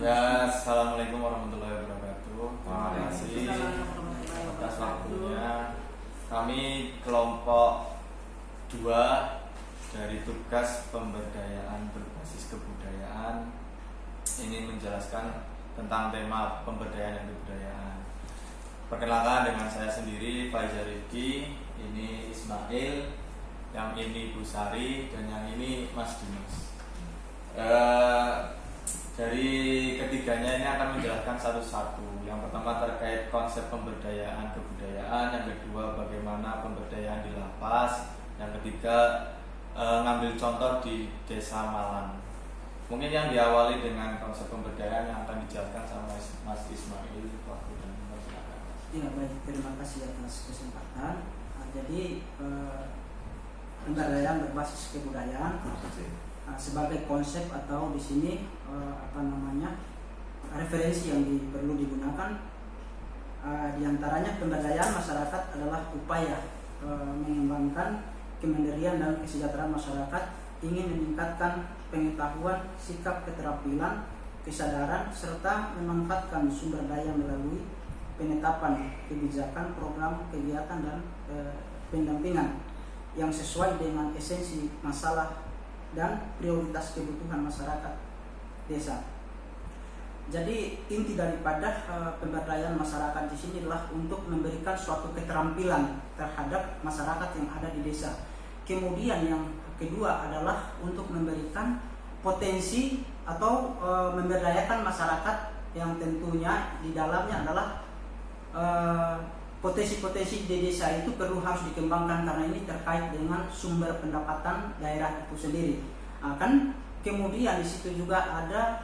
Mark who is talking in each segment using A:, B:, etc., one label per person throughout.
A: Ya, assalamualaikum warahmatullahi wabarakatuh. Terima kasih atas waktunya. Kami kelompok 2 dari tugas pemberdayaan berbasis kebudayaan ini menjelaskan tentang tema pemberdayaan dan kebudayaan. Perkenalkan, dengan saya sendiri Faizal Rifki, ini Ismail, yang ini Bu Sari, dan yang ini Mas Dimas. Dari ketiganya ini akan menjelaskan satu-satu. Yang pertama terkait konsep pemberdayaan kebudayaan, yang kedua bagaimana pemberdayaan di lapas, yang ketiga ngambil contoh di Desa Malang. Mungkin yang diawali dengan konsep pemberdayaan yang akan dijelaskan sama Mas Ismail. Waktu dan silakan.
B: Ya, baik, terima kasih atas kesempatan. Jadi pemberdayaan berbasis kebudayaan sebagai konsep atau di sini referensi yang perlu digunakan, diantaranya pemberdayaan masyarakat adalah upaya mengembangkan kemandirian dan kesejahteraan masyarakat, ingin meningkatkan pengetahuan, sikap, keterampilan, kesadaran, serta memanfaatkan sumber daya melalui penetapan kebijakan, program, kegiatan, dan pendampingan yang sesuai dengan esensi masalah dan prioritas kebutuhan masyarakat desa. Jadi inti daripada pemberdayaan masyarakat di sini adalah untuk memberikan suatu keterampilan terhadap masyarakat yang ada di desa. Kemudian yang kedua adalah untuk memberikan potensi atau memberdayakan masyarakat yang tentunya di dalamnya adalah potensi-potensi di desa itu perlu harus dikembangkan karena ini terkait dengan sumber pendapatan daerah itu sendiri. Kemudian di situ juga ada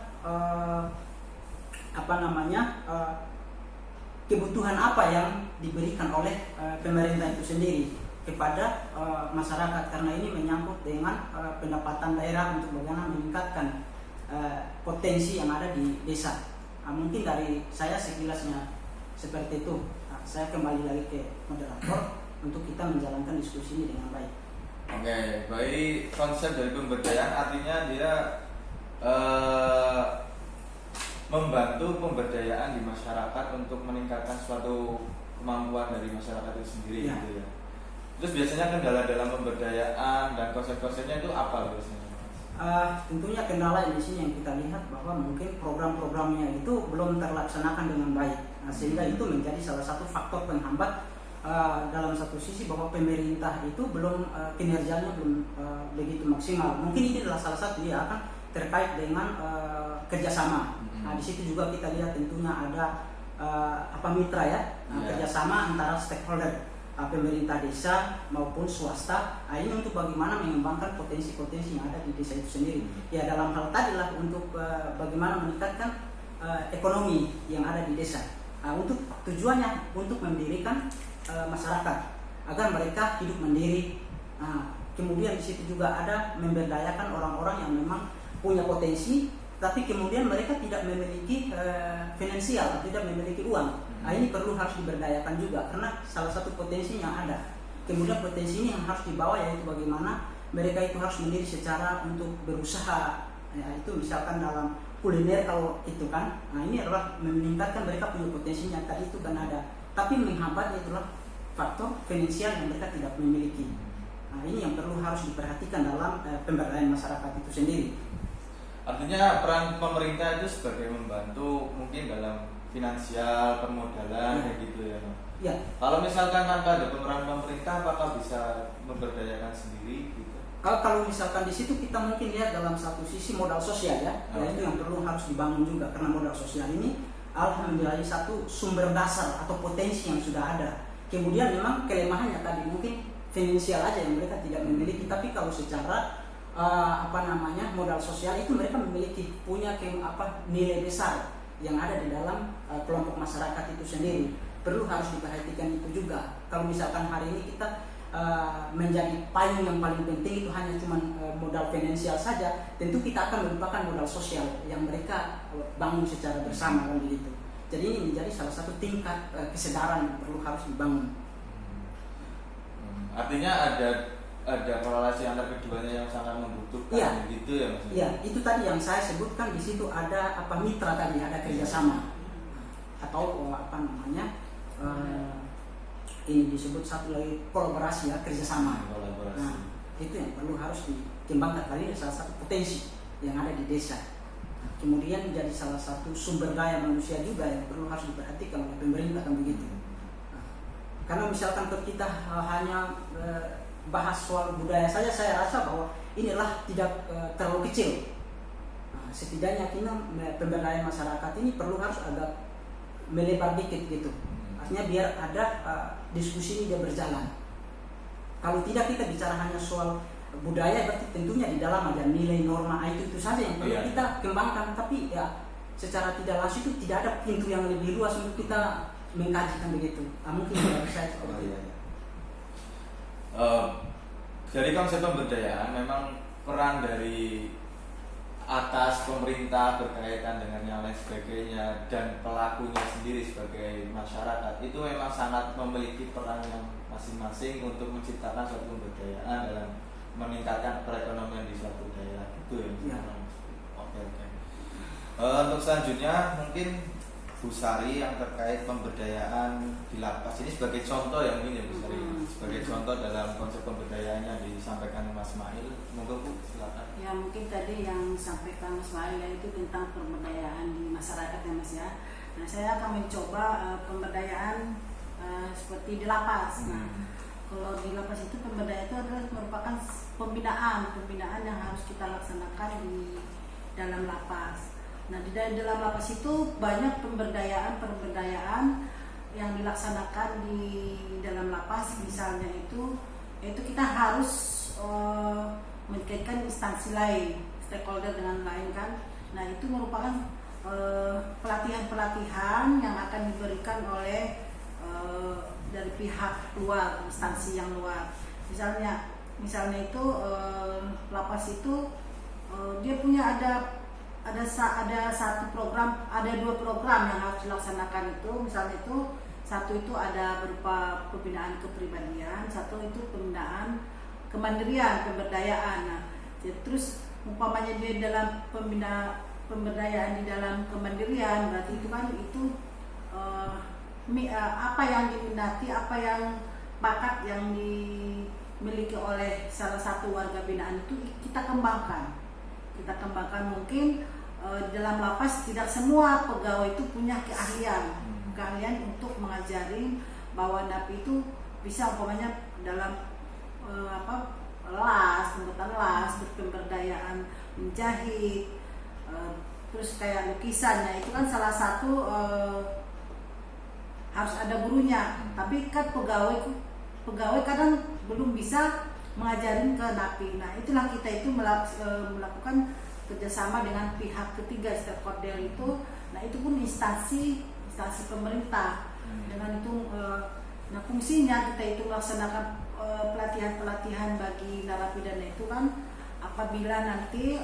B: kebutuhan apa yang diberikan oleh pemerintah itu sendiri kepada masyarakat, karena ini menyangkut dengan pendapatan daerah untuk bagaimana meningkatkan potensi yang ada di desa. Mungkin dari saya sekilasnya seperti itu. Saya kembali lagi ke moderator untuk kita menjalankan diskusi ini dengan baik.
A: Oke, baik. Konsep dari pemberdayaan artinya dia membantu pemberdayaan di masyarakat untuk meningkatkan suatu kemampuan dari masyarakat itu sendiri, gitu ya. Terus biasanya kendala dalam pemberdayaan dan konsep-konsepnya itu apa biasanya?
B: Tentunya kendala di sini yang kita lihat bahwa mungkin program-programnya itu belum terlaksanakan dengan baik, sehingga itu menjadi salah satu faktor penghambat dalam satu sisi bahwa pemerintah itu belum kinerjanya belum begitu maksimal. Mungkin ini adalah salah satu ya kan terkait dengan kerjasama. Di situ juga kita lihat tentunya ada mitra ya, kerjasama antara stakeholder, pemerintah desa maupun swasta. Ini untuk bagaimana mengembangkan potensi-potensi yang ada di desa itu sendiri. Ya, dalam hal tadi lah untuk bagaimana meningkatkan ekonomi yang ada di desa. Untuk tujuannya untuk mendirikan masyarakat agar mereka hidup mandiri. Kemudian di situ juga ada memberdayakan orang-orang yang memang punya potensi, tapi kemudian mereka tidak memiliki finansial, tidak memiliki uang. Ini perlu harus diberdayakan juga karena salah satu potensi yang ada. Kemudian potensi ini yang harus dibawa yaitu bagaimana mereka itu harus mandiri secara untuk berusaha. Ya, itu misalkan dalam kuliner kalau itu kan. Ini adalah meningkatkan mereka punya potensinya tadi itu kan ada. Tapi menghambatnya itulah faktor finansial yang mereka tidak memiliki. Ini yang perlu harus diperhatikan dalam pemberdayaan masyarakat itu sendiri.
A: Artinya peran pemerintah itu sebagai membantu mungkin dalam finansial, permodalan, kayak gitu ya.
B: Ya.
A: Kalau misalkan tanpa ada peran pemerintah, apakah bisa memberdayakan sendiri gitu?
B: Kalau misalkan di situ kita mungkin lihat dalam satu sisi modal sosial ya, itu yang perlu harus dibangun juga karena modal sosial ini menjadi satu sumber dasar atau potensi yang sudah ada. Kemudian memang kelemahannya tadi mungkin finansial aja yang mereka tidak memiliki, tapi kalau secara modal sosial itu mereka memiliki punya nilai besar yang ada di dalam kelompok masyarakat itu sendiri. Perlu harus diperhatikan itu juga. Kalau misalkan hari ini kita menjadi payung yang paling penting itu hanya cuma modal finansial saja, tentu kita akan melupakan modal sosial yang mereka bangun secara bersama kan begitu. Jadi ini menjadi salah satu tingkat kesadaran yang perlu harus dibangun.
A: Artinya ada ada korelasi antar keduanya yang sangat membutuhkan,
B: Iya.
A: gitu ya Mas?
B: Iya, itu tadi yang saya sebutkan di situ ada mitra tadi, ada kerjasama atau apa namanya ini disebut satu lagi kolaborasi ya, kerjasama.
A: Kolaborasi.
B: Nah, itu yang perlu harus dikembangkan tadi, salah satu potensi yang ada di desa. Kemudian jadi salah satu sumber daya manusia juga yang perlu harus diperhatikan oleh pemerintah kan begitu. Nah, karena misalkan kalau kita hanya bahas soal budaya saja, saya rasa bahwa inilah tidak terlalu kecil. Nah, setidaknya kita pemberdayaan masyarakat ini perlu harus agak melebar dikit gitu. Artinya biar ada diskusi ini dia berjalan. Kalau tidak kita bicara hanya soal budaya, berarti tentunya di dalam ada nilai norma itu saja yang perlu kita kembangkan. Tapi ya secara tidak langsung itu tidak ada pintu yang lebih luas untuk kita mengkajikan begitu. Mungkin tidak bisa seperti itu.
A: Dari konsep pemberdayaan memang peran dari atas pemerintah berkaitan dengan yang lain sebagainya dan pelakunya sendiri sebagai masyarakat itu memang sangat memiliki peran yang masing-masing untuk menciptakan suatu pemberdayaan dalam meningkatkan perekonomian di suatu daerah gitu ya. Oke. Untuk selanjutnya mungkin Bu Sari yang terkait pemberdayaan di lapas ini sebagai contoh yang ini ya Bu Sari, sebagai contoh dalam konsep pemberdayaan yang disampaikan Mas Mail, monggo Bu silakan.
C: Ya mungkin tadi yang disampaikan Mas Mail itu tentang pemberdayaan di masyarakat ya Mas ya. Nah saya akan mencoba pemberdayaan seperti di lapas. Nah kalau di lapas itu pemberdayaan itu adalah merupakan pembinaan yang harus kita laksanakan di dalam lapas. Nah di dalam lapas itu banyak pemberdayaan yang dilaksanakan di dalam lapas. Misalnya itu kita harus mengkaitkan instansi lain, stakeholder dengan lain kan. Nah itu merupakan pelatihan-pelatihan yang akan diberikan oleh dari pihak luar, instansi yang luar. Misalnya itu lapas itu dia punya ada satu program, ada 2 program yang harus dilaksanakan itu. Misalnya itu satu itu ada berupa pembinaan kepribadian, satu itu pembinaan kemandirian, pemberdayaan. Nah, terus umpamanya dia dalam pemberdayaan di dalam kemandirian, berarti itu kan apa yang diminati, apa yang bakat yang dimiliki oleh salah satu warga binaan itu kita kembangkan mungkin dalam lapas tidak semua pegawai itu punya keahlian untuk mengajari bahwa napi itu bisa umpamanya dalam pembuatan las, berpemberdayaan menjahit, terus kayak lukisan. Nah itu kan salah satu harus ada gurunya, tapi kan pegawai kadang belum bisa mengajarin ke napi. Nah itulah kita itu melakukan kerjasama dengan pihak ketiga, stakeholder itu. Nah itu pun instansi pemerintah. Dengan itu nah fungsinya kita itu melaksanakan pelatihan bagi narapidana itu kan apabila nanti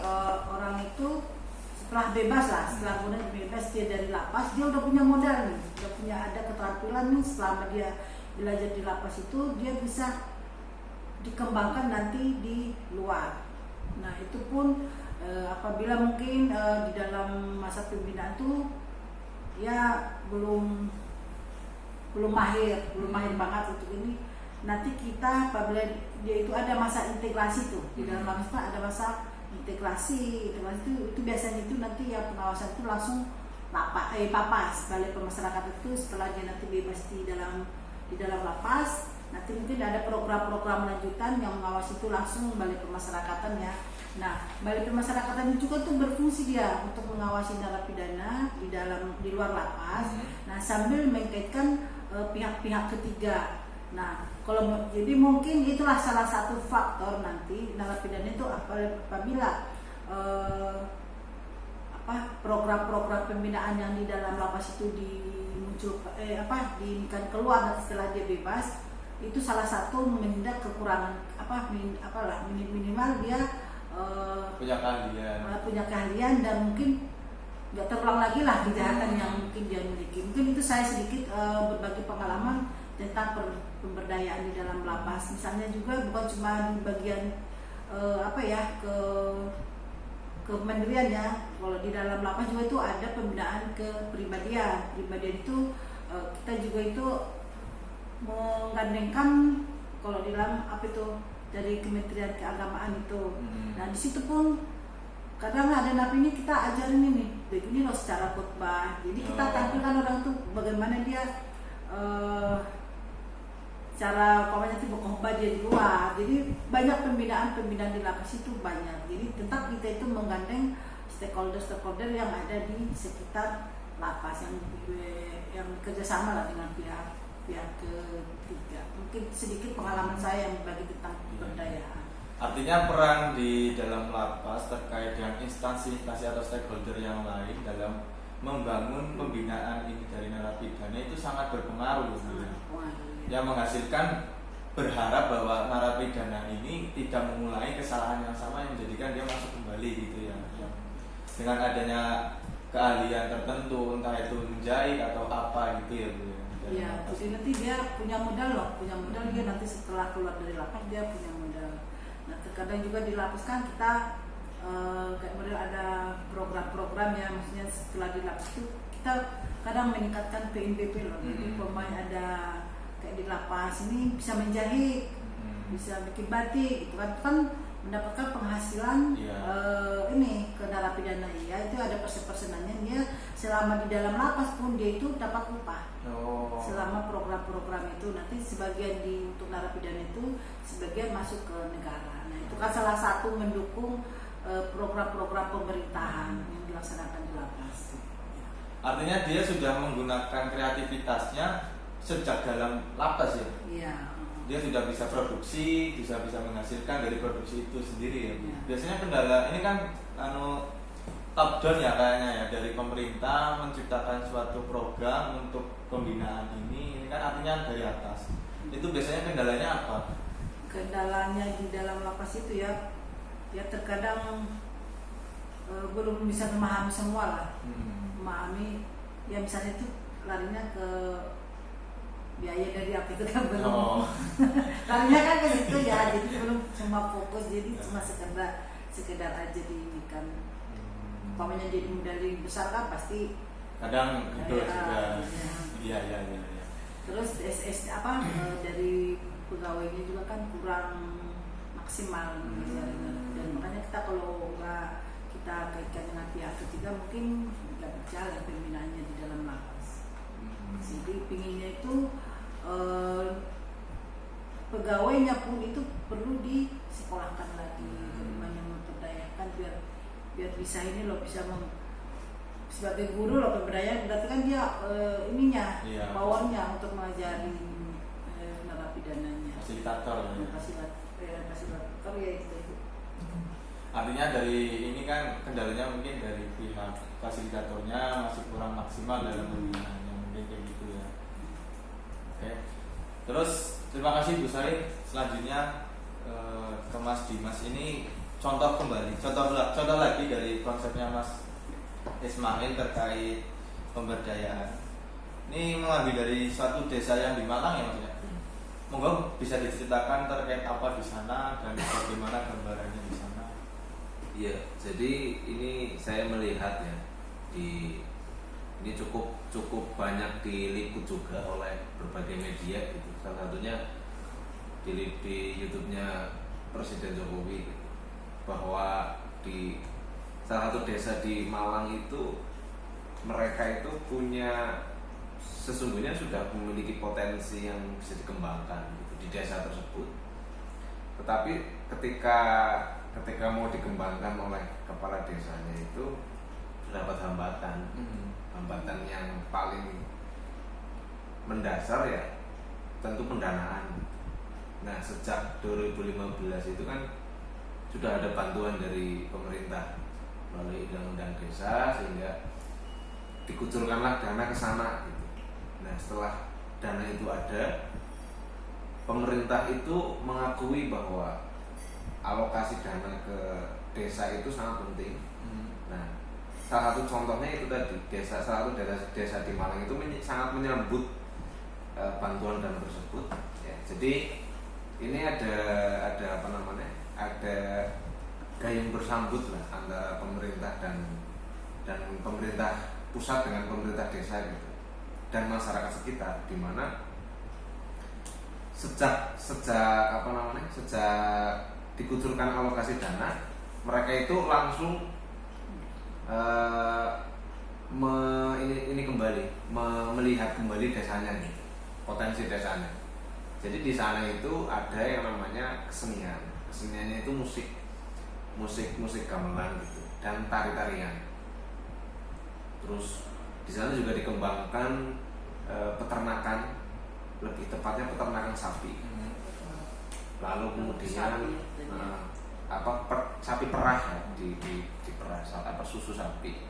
C: orang itu setelah kemudian bebas dia dari lapas, dia udah punya modal nih, udah punya ada keterampilan nih. Selama dia belajar di lapas itu dia bisa dikembangkan nanti di luar. Nah itu pun apabila mungkin di dalam masa pembinaan itu ya belum mahir banget untuk ini, nanti kita apabila dia itu ada masa integrasi tuh di dalam lapas itu ada masa integrasi itu biasanya itu nanti ya pengawasan itu langsung papas balai pemasyarakatan itu. Setelah dia nanti bebas di dalam lapas, nanti mungkin ada program-program lanjutan yang mengawasi itu langsung balai pemasyarakatan ya. Nah, balai pemasyarakatan itu juga tuh berfungsi dia untuk mengawasi narapidana di luar lapas. Nah, sambil mengkaitkan pihak-pihak ketiga. Nah, jadi mungkin itulah salah satu faktor nanti narapidana itu apabila program-program pembinaan yang di dalam lapas itu diinginkan keluar setelah dia bebas, itu salah satu menindak kekurangan minimal dia punya keahlian dan mungkin nggak terulang lagi lah kejahatan yang mungkin dia miliki. Mungkin itu saya sedikit berbagi pengalaman tentang pemberdayaan di dalam lapas. Misalnya juga bukan cuma di bagian kemandirian ya. Kalau di dalam lapas juga itu ada pembinaan kepribadian. Pribadian itu kita juga itu menggandengkan kalau di dalam dari Kementerian Keagamaan itu. Nah di situ pun kadang ada napi ini kita ajarin ini loh secara khotbah. Jadi kita tampilkan orang tuh bagaimana dia cara itu berkhotbah dia di luar. Jadi banyak pembinaan di lapas itu banyak. Jadi tetap kita itu menggandeng stakeholder yang ada di sekitar lapas yang kerjasama lah dengan pihak ketiga. Mungkin sedikit pengalaman saya yang bagi tentang pemberdayaan.
A: Artinya peran di dalam lapas terkait dengan instansi-instansi atau stakeholder yang lain dalam membangun pembinaan ini dari narapidana itu sangat berpengaruh. Yang menghasilkan berharap bahwa narapidana ini tidak mengulangi kesalahan yang sama yang menjadikan dia masuk kembali gitu ya. Dengan adanya keahlian tertentu, entah itu menjahit atau apa gitu ya Bu.
C: Iya, jadi nanti dia punya modal dia nanti setelah keluar dari lapas dia punya modal. Nah terkadang juga di lapas kan kita kayak model ada program-program ya, maksudnya setelah di lapas itu kita kadang meningkatkan PNBP loh. Jadi pemain ada kayak di lapas ini bisa menjahit, bisa bikin batik gitu kan mendapatkan penghasilan ini ke narapidana ya, itu ada persenannya dia selama di dalam lapas pun dia itu dapat upah. Selama program-program itu nanti sebagian untuk narapidana itu sebagian masuk ke negara. Nah itu kan salah satu mendukung program-program pemerintahan yang dilaksanakan di lapas.
A: Artinya dia sudah menggunakan kreativitasnya sejak dalam lapas ya.
C: Iya.
A: Dia sudah bisa produksi, bisa menghasilkan dari produksi itu sendiri ya.
C: Ya.
A: Biasanya kendala ini kan top down ya kayaknya ya, dari pemerintah menciptakan suatu program untuk pembinaan ini kan artinya dari atas. Itu biasanya kendalanya apa?
C: Kendalanya di dalam lapas itu ya terkadang belum bisa memahami semua lah. Memahami ya misalnya itu larinya ke biaya dari apa itu kan belum. Larinya kan ke situ ya, jadi belum semua fokus, jadi cuma sekedar aja diinikan. Umpamanya jadi modal besar kan pasti
A: kadang itu juga. Iya.
C: Terus dari pegawainya juga kan kurang maksimal dan makanya kita kalau nggak kita kaitkan dengan pihak ketiga mungkin nggak berjalan pembinaannya di dalam lapas. Jadi pinginnya itu pegawainya pun itu perlu disekolahkan lagi, bagaimana memperdayakan biar bisa ini loh, bisa sebagai guru loh pemberdayaan berarti kan dia powernya untuk mengajari narapidananya.
A: Fasilitator
C: ya itu.
A: Artinya dari ini kan kendalanya mungkin dari pihak fasilitatornya masih kurang maksimal dalam pembinaannya, mungkin kayak gitu ya. Oke. Terus terima kasih Bu Sari. Selanjutnya ke Mas Dimas, ini contoh lagi dari konsepnya Mas Ismail terkait pemberdayaan. Ini mengambil dari suatu desa yang di Malang ya Mas ya. Monggo bisa diceritakan terkait apa di sana dan bagaimana gambarannya di sana.
D: Iya, jadi ini saya melihat ya ini cukup banyak diliput juga oleh berbagai media gitu. Salah satunya di YouTube-nya Presiden Jokowi gitu. Bahwa di salah satu desa di Malang itu mereka itu sesungguhnya sudah memiliki potensi yang bisa dikembangkan gitu, di desa tersebut. Tetapi ketika mau dikembangkan oleh kepala desanya itu mendapat hambatan yang paling mendasar ya tentu pendanaan. Nah sejak 2015 itu kan sudah ada bantuan dari pemerintah melalui undang-undang desa sehingga dikucurkanlah dana ke sana gitu. Nah setelah dana itu ada, pemerintah itu mengakui bahwa alokasi dana ke desa itu sangat penting. Nah salah satu contohnya itu tadi salah satu desa di Malang itu sangat menyambut bantuan dana tersebut. Ya, jadi ini ada apa namanya? Ada gayung bersambut lah antara pemerintah dan pemerintah pusat dengan pemerintah desa gitu, dan masyarakat sekitar, di mana sejak dikucurkan alokasi dana, mereka itu langsung melihat kembali desanya nih, potensi desanya. Jadi di sana itu ada yang namanya keseniannya itu musik gamelan gitu, dan tari-tarian. Terus di sana juga dikembangkan peternakan, lebih tepatnya peternakan sapi. Lalu kemudian sapi perah ya, diperah susu sapi.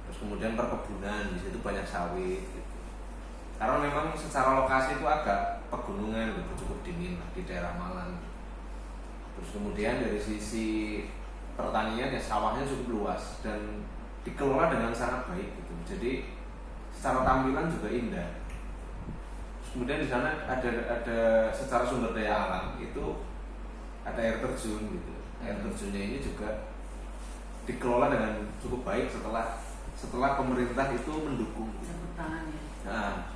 D: Terus kemudian perkebunan, di situ banyak sawit gitu. Karena memang secara lokasi itu agak pegunungan gitu, cukup dingin lah di daerah Malang. Terus kemudian dari sisi pertanian ya, sawahnya cukup luas dan dikelola dengan sangat baik gitu. Jadi secara tampilan juga indah. Terus kemudian di sana ada secara sumber daya alam itu ada air terjun gitu. Air terjunnya ini juga dikelola dengan cukup baik setelah pemerintah itu mendukung. Nah,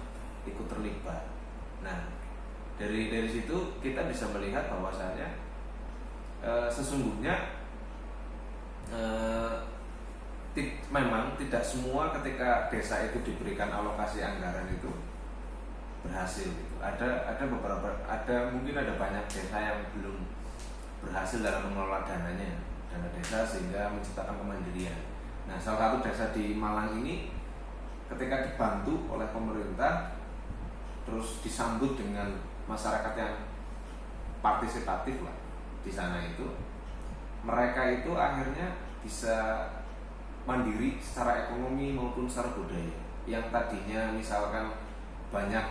D: ikut terlibat. Nah, dari situ kita bisa melihat bahwasanya sesungguhnya memang tidak semua ketika desa itu diberikan alokasi anggaran itu berhasil gitu. Mungkin ada banyak desa yang belum berhasil dalam mengelola dana desa sehingga menciptakan kemandirian. Nah, salah satu desa di Malang ini ketika dibantu oleh pemerintah terus disambut dengan masyarakat yang partisipatif lah di sana itu, mereka itu akhirnya bisa mandiri secara ekonomi maupun secara budaya. Yang tadinya misalkan banyak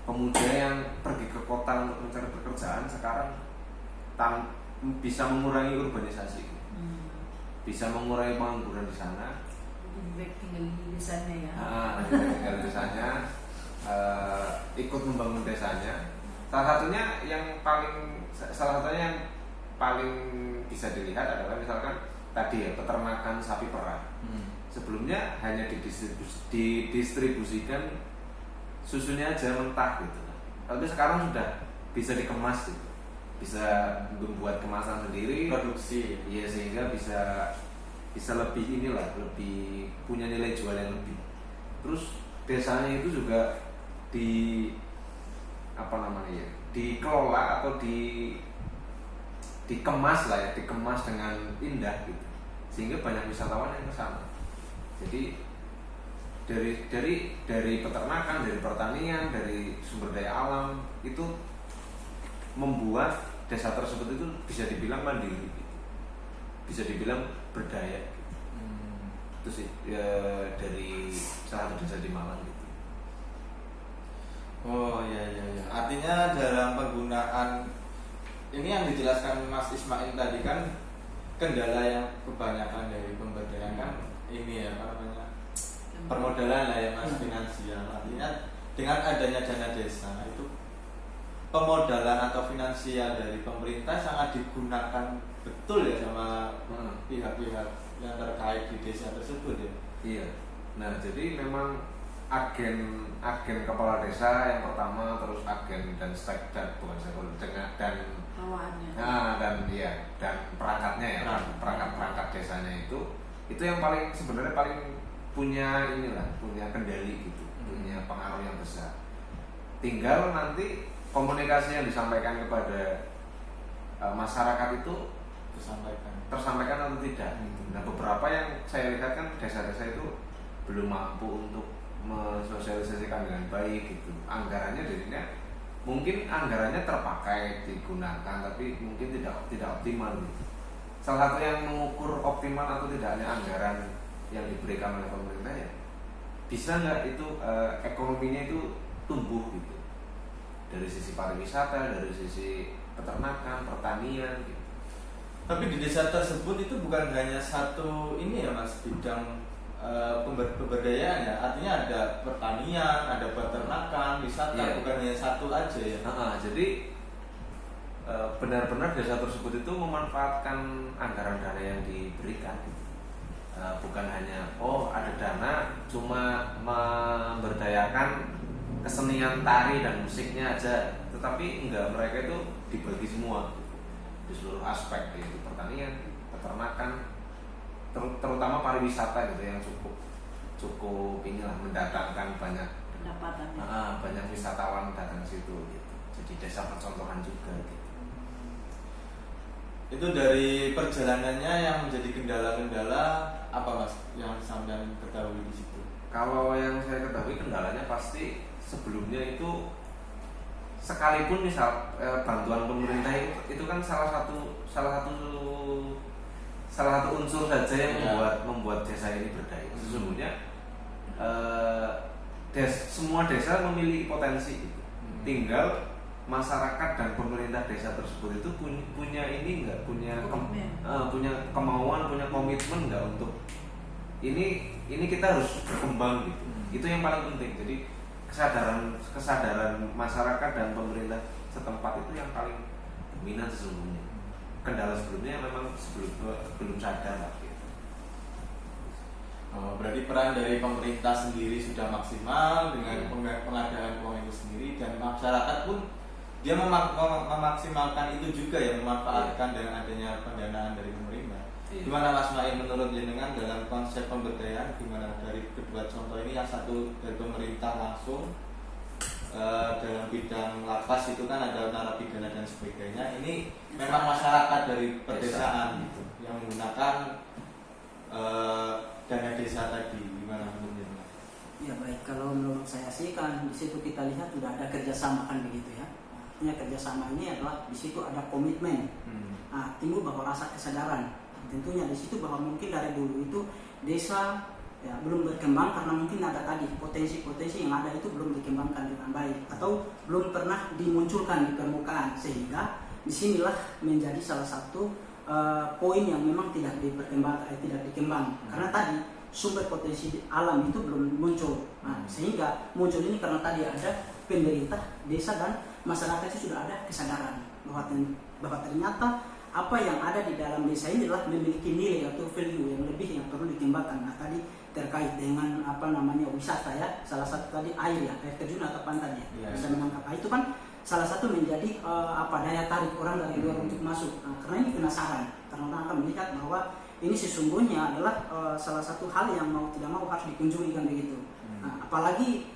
D: pemuda yang pergi ke kota untuk mencari pekerjaan, sekarang bisa mengurangi urbanisasi, bisa mengurangi pengangguran di sana.
C: Tinggal di desanya ya.
D: Tinggal di desanya, ikut membangun desanya. Salah satunya yang paling bisa dilihat adalah misalkan tadi ya, peternakan sapi perah. Sebelumnya hanya didistribusikan susunya aja mentah gitu. Tapi sekarang sudah bisa dikemas gitu. Bisa membuat kemasan sendiri,
A: produksi.
D: Iya, sehingga bisa lebih lebih punya nilai jual yang lebih. Terus desanya itu juga dikelola atau dikemas dengan indah gitu, sehingga banyak wisatawan yang ke sana. Jadi dari peternakan, dari pertanian, dari sumber daya alam itu membuat desa tersebut itu bisa dibilang mandiri gitu. Bisa dibilang berdaya gitu. Itu sih ya, dari salah satu desa di Malang gitu.
A: Oh iya. Artinya dalam penggunaan ini yang dijelaskan Mas Ismail tadi kan, kendala yang kebanyakan dari pemberdayaan kan ini ya, apa namanya, permodalan lah ya Mas, finansial. Artinya dengan adanya dana desa itu pemodalan atau finansial dari pemerintah sangat digunakan betul ya sama pihak-pihak yang terkait di desa tersebut ya.
D: Iya. Nah, jadi memang agen kepala desa yang pertama, terus agen dan
C: Bawaannya.
D: dan perangkatnya ya, perangkat desanya itu yang sebenarnya paling punya kendali gitu, punya pengaruh yang besar. Tinggal nanti komunikasi yang disampaikan kepada masyarakat itu tersampaikan atau tidak. Nah, beberapa yang saya lihat kan desa-desa itu belum mampu untuk mensosialisasikan dengan baik gitu. Mungkin anggarannya terpakai, digunakan, tapi mungkin tidak optimal gitu. Salah satu yang mengukur optimal atau tidaknya anggaran yang diberikan oleh pemerintah ya, bisa nggak itu ekonominya itu tumbuh gitu, dari sisi pariwisata, dari sisi peternakan, pertanian gitu.
A: Tapi di desa tersebut itu bukan hanya satu ini ya Mas, bidang pemberdayaan ya, artinya ada pertanian, ada peternakan, wisata,
D: Iya.
A: bukan hanya satu aja ya.
D: Jadi benar-benar desa tersebut itu memanfaatkan anggaran dana yang diberikan, bukan hanya ada dana cuma memberdayakan kesenian tari dan musiknya aja, tetapi enggak, mereka itu dibagi semua di seluruh aspek, yaitu pertanian, peternakan, terutama pariwisata gitu yang cukup inilah mendatangkan banyak
C: pendapatan.
D: banyak wisatawan datang ke situ gitu. Jadi desa percontohan juga gitu.
A: Itu dari perjalanannya yang menjadi kendala-kendala apa Mas yang sampean ketahui di situ?
D: Kalau yang saya ketahui kendalanya pasti sebelumnya itu, sekalipun misal bantuan pemerintah itu kan salah satu unsur saja yang membuat desa ini berdaya. Sesungguhnya semua desa memiliki potensi gitu. Tinggal masyarakat dan pemerintah desa tersebut itu punya kemauan, punya komitmen nggak untuk ini kita harus berkembang gitu. Itu yang paling penting. Jadi kesadaran masyarakat dan pemerintah setempat itu yang paling dominan sesungguhnya. Kendala sebelumnya memang belum sadar lah gitu.
A: Berarti peran dari pemerintah sendiri sudah maksimal dengan pengadaan uang itu sendiri, dan masyarakat pun dia memaksimalkan itu juga ya, memanfaatkan dengan adanya pendanaan dari pemerintah. Gimana Mas Main menurut jenengan dalam konsep pemberdayaan, gimana dari kedua contoh ini, yang satu dari pemerintah langsung dalam bidang lapas itu kan ada narapidana dan sebagainya, ini memang masyarakat dari pedesaan gitu yang menggunakan dana desa tadi, gimana menurut jenengan?
B: Ya baik, kalau menurut saya sih kan di situ kita lihat sudah ada kerjasama kan begitu ya. Artinya kerjasama ini adalah di situ ada komitmen, timbul bahwa rasa kesadaran. Tentunya di situ bahwa mungkin dari dulu itu desa ya belum berkembang karena mungkin ada tadi potensi-potensi yang ada itu belum dikembangkan dengan baik atau belum pernah dimunculkan di permukaan, sehingga disinilah menjadi salah satu poin yang memang tidak dikembang karena tadi sumber potensi alam itu belum muncul. Sehingga muncul ini karena tadi ada pemerintah, desa dan masyarakat itu sudah ada kesadaran bahwa ternyata apa yang ada di dalam desa ini adalah memiliki nilai atau value yang lebih yang perlu dikembangkan. Nah tadi terkait dengan wisata ya, salah satu tadi air terjun atau pantai ya, bisa menangkap air itu kan salah satu menjadi daya tarik orang dari luar untuk masuk. Karena ini penasaran, karena orang akan melihat bahwa ini sesungguhnya adalah salah satu hal yang mau tidak mau harus dikunjungi kan begitu. Apalagi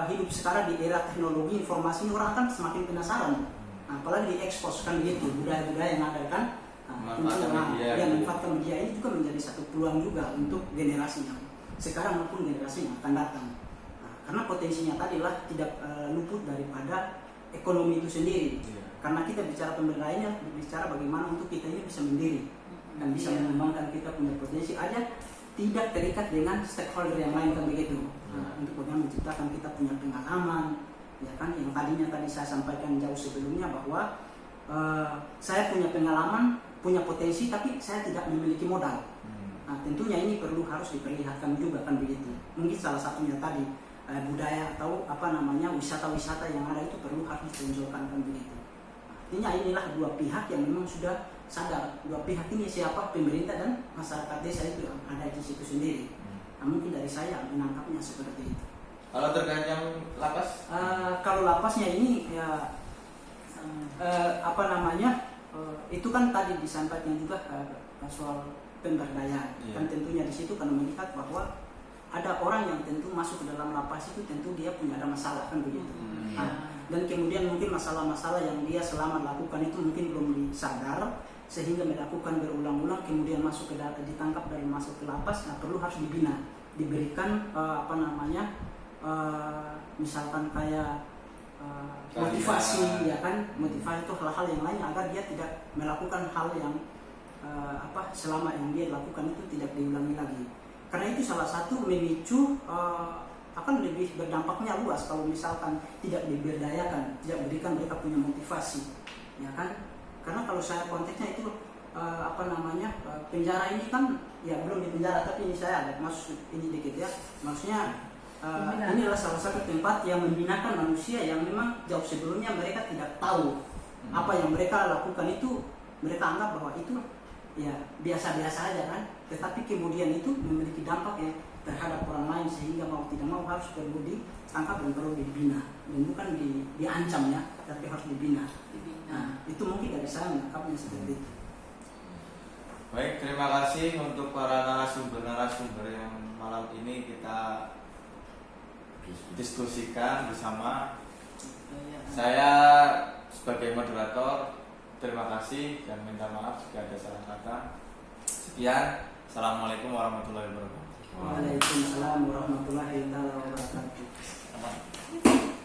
B: hidup sekarang di era teknologi informasi ini, orang akan semakin penasaran. Apalagi diekspos kan begitu budaya-budaya yang ada kan. Manfaatkan media ini juga menjadi satu peluang juga untuk generasi yang sekarang maupun generasi yang akan datang. Karena potensinya tadi lah tidak luput daripada ekonomi itu sendiri. Karena kita bicara pemberdayaan, bicara bagaimana untuk kita ini bisa mandiri dan bisa mengembangkan kita punya potensi aja, tidak terikat dengan stakeholder yang lain kan begitu. Untuk bagaimana menciptakan kita punya pengalaman, ya kan, yang tadinya tadi saya sampaikan jauh sebelumnya bahwa saya punya pengalaman, punya potensi, tapi saya tidak memiliki modal. Tentunya ini harus diperlihatkan juga kan begitu. Mungkin salah satunya tadi budaya atau wisata-wisata yang ada itu perlu harus ditonjolkan kan begitu. Artinya inilah dua pihak yang memang sudah sadar. Dua pihak ini siapa? Pemerintah dan masyarakat desa itu yang ada di situ sendiri. Mungkin dari saya menangkapnya seperti itu.
A: Kalau terkait yang lapas?
B: Kalau lapasnya ini ya itu kan tadi disampaikan juga soal pemberdayaan. Kan tentunya di situ kan melihat bahwa ada orang yang tentu masuk ke dalam lapas itu tentu dia punya ada masalah kan begitu. Dan kemudian mungkin masalah-masalah yang dia selama lakukan itu mungkin belum disadar sehingga melakukan berulang-ulang, kemudian ditangkap dan masuk ke lapas. Perlu harus dibina, diberikan misalkan kayak motivasi ya kan, motivasi itu hal-hal yang lain agar dia tidak melakukan hal yang selama yang dia lakukan itu tidak diulangi lagi. Karena itu salah satu memicu akan lebih berdampaknya luas kalau misalkan tidak diberdayakan, tidak berikan mereka punya motivasi, ya kan? Karena kalau saya konteksnya itu penjara ini kan ya belum di penjara, tapi ini saya ada maksud ini dikit ya, maksudnya ini adalah salah satu tempat yang membinakan manusia yang memang jauh sebelumnya mereka tidak tahu apa yang mereka lakukan itu, mereka anggap bahwa itu ya biasa-biasa aja kan, tetapi kemudian itu memiliki dampak ya terhadap orang lain, sehingga mau tidak mau harus perlu ditangkap dan perlu dibina, dan bukan diancam ya, tapi harus dibina. Nah, itu mungkin dari saya menangkapnya seperti itu.
A: Baik, terima kasih untuk para narasumber yang malam ini kita diskusikan bersama. Saya sebagai moderator terima kasih dan minta maaf jika ada salah kata. Sekian, assalamualaikum warahmatullahi wabarakatuh.
B: Waalaikumsalam warahmatullahi wabarakatuh.